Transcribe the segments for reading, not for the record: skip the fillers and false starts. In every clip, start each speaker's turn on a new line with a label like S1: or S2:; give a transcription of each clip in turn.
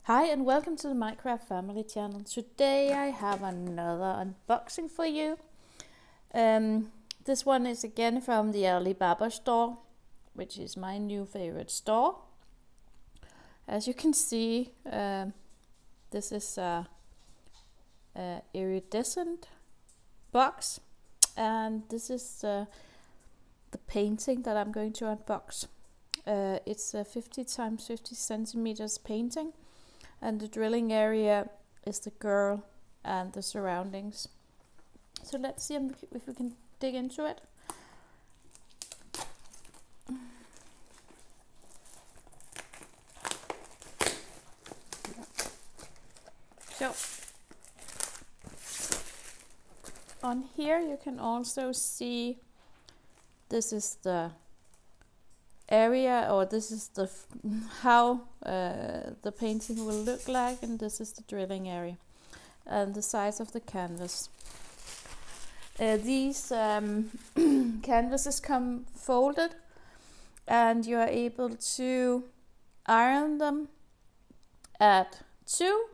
S1: Hi and welcome to the Minecraft Family Channel. Today I have another unboxing for you. This one is again from the Alibaba store, which is my new favorite store. As you can see, this is a iridescent box, and this is the painting that I'm going to unbox. It's a 50 times 50 centimeters painting. And the drilling area is the girl and the surroundings. So let's see if we can dig into it. So on here you can also see this is the area, or this is the how the painting will look like, and this is the drilling area and the size of the canvas. These canvases come folded, and you are able to iron them at 2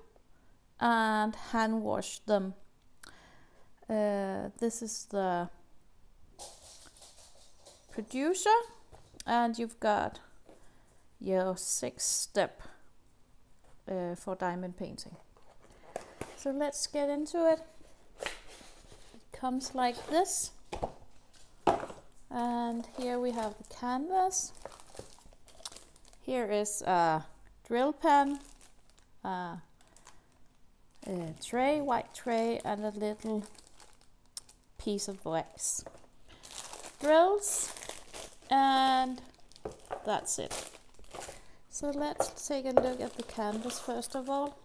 S1: and hand wash them. This is the producer, and you've got your 6-step for diamond painting. So let's get into it. It comes like this, and here we have the canvas. Here is a drill pen, a tray, white tray, and a little piece of wax. Drills. And that's it. So let's take a look at the canvas first of all.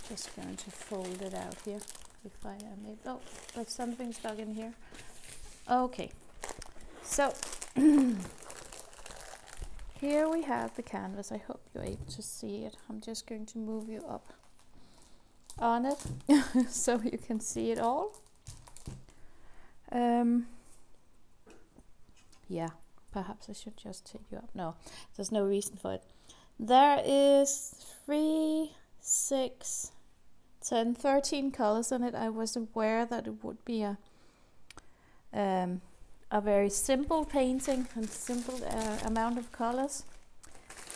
S1: Just going to fold it out here if I am able. Oh, there's something stuck in here. Okay, so here we have the canvas. I hope you're able to see it. I'm just going to move you up on it so you can see it all. Yeah, perhaps I should just take you up. No, there's no reason for it. There is 3, 6, 10, 13 colors in it. I was aware that it would be a very simple painting and simple amount of colors.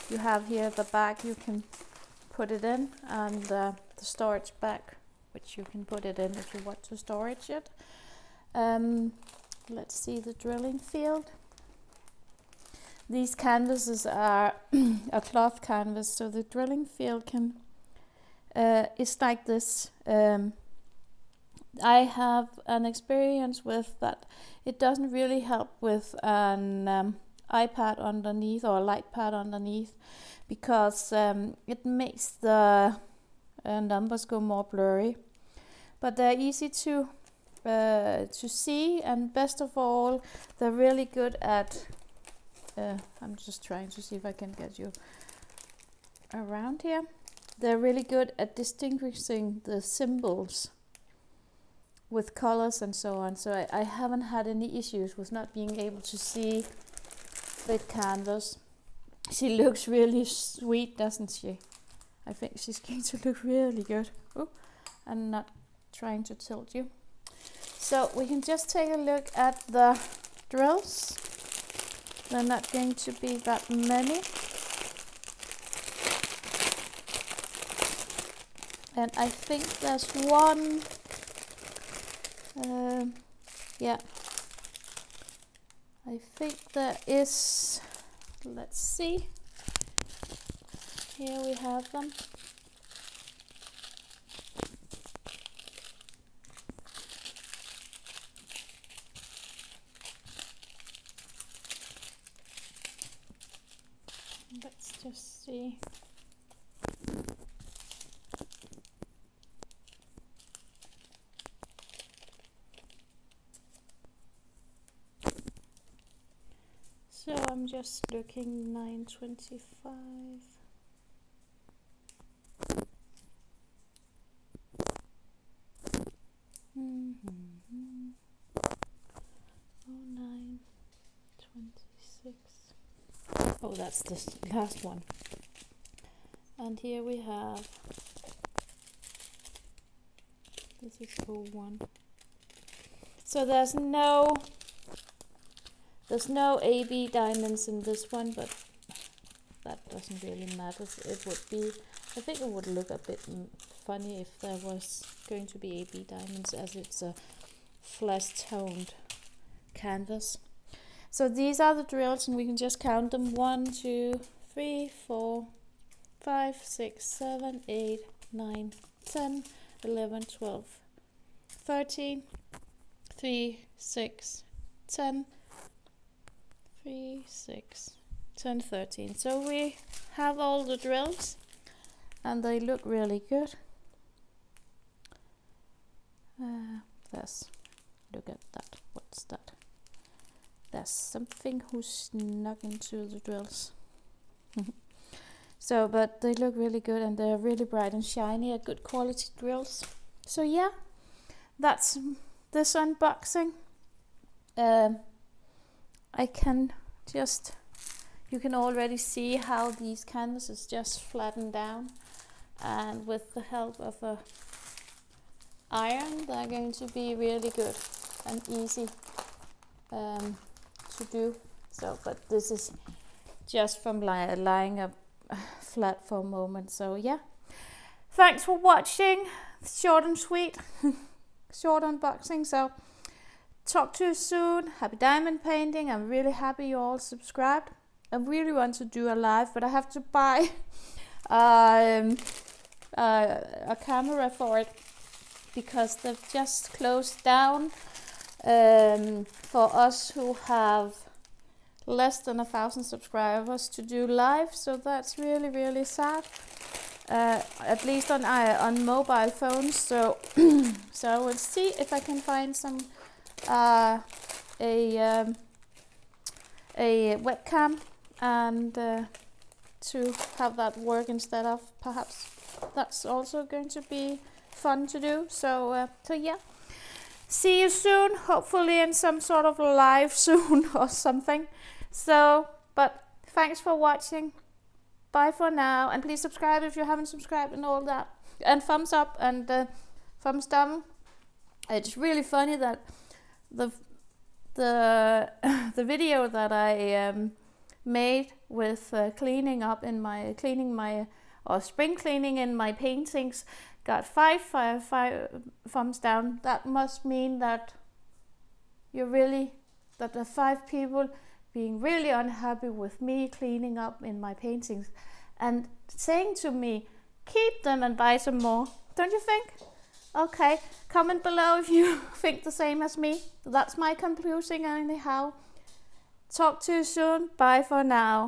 S1: You have here the bag you can put it in, and the storage bag which you can put it in if you want to storage it. Let's see the drilling field. These canvases are a cloth canvas, so the drilling field can is like this. I have an experience with that. It doesn't really help with an iPad underneath or a light pad underneath, because it makes the numbers go more blurry. But they're easy to see, and best of all, they're really good at. I'm just trying to see if I can get you around here. They're really good at distinguishing the symbols with colors and so on. So I haven't had any issues with not being able to see the canvas. She looks really sweet, doesn't she? I think she's going to look really good. Oh, I'm not trying to tilt you. So we can just take a look at the drills. They're not going to be that many. And I think there's one, yeah. I think there is, let's see. Here we have them. Let's just see. So I'm just looking 925. Oh, that's the last one. And here we have, this is 01. So there's no AB diamonds in this one, but that doesn't really matter. It would be, I think it would look a bit funny if there was going to be AB diamonds, as it's a flesh toned canvas. So these are the drills, and we can just count them: 1, 2, 3, 4, 5, 6, 7, 8, 9, 10, 11, 12, 13, 3, 6, 10, 3, 6, 10, 13. So we have all the drills, and they look really good. Look at that. What's that? There's something who snuck into the drills. So, but they look really good, and they're really bright and shiny, are good quality drills. So yeah, that's this unboxing. I can just, you can already see how these canvases just flatten down, and with the help of a iron, they're going to be really good and easy to do. So, but this is just from lying up flat for a moment. So yeah, thanks for watching. Short and sweet. Short unboxing. So talk to you soon. Happy diamond painting. I'm really happy you all subscribed. I really want to do a live, but I have to buy a camera for it, because they've just closed down for us who have less than 1,000 subscribers to do live. So that's really, really sad, at least on mobile phones. So so I will see if I can find some a webcam, and to have that work instead of, perhaps that's also going to be fun to do. So so yeah, see you soon, hopefully in some sort of live soon or something. So, but thanks for watching. Bye for now, and please subscribe if you haven't subscribed and all that, and thumbs up and thumbs down. It's really funny that the video that I made with cleaning spring cleaning in my paintings got 5 thumbs down. That must mean that that the 5 people being really unhappy with me cleaning up in my paintings and saying to me, keep them and buy some more. Don't you think? Okay, comment below if you think the same as me. That's my conclusion anyhow. Talk to you soon. Bye for now.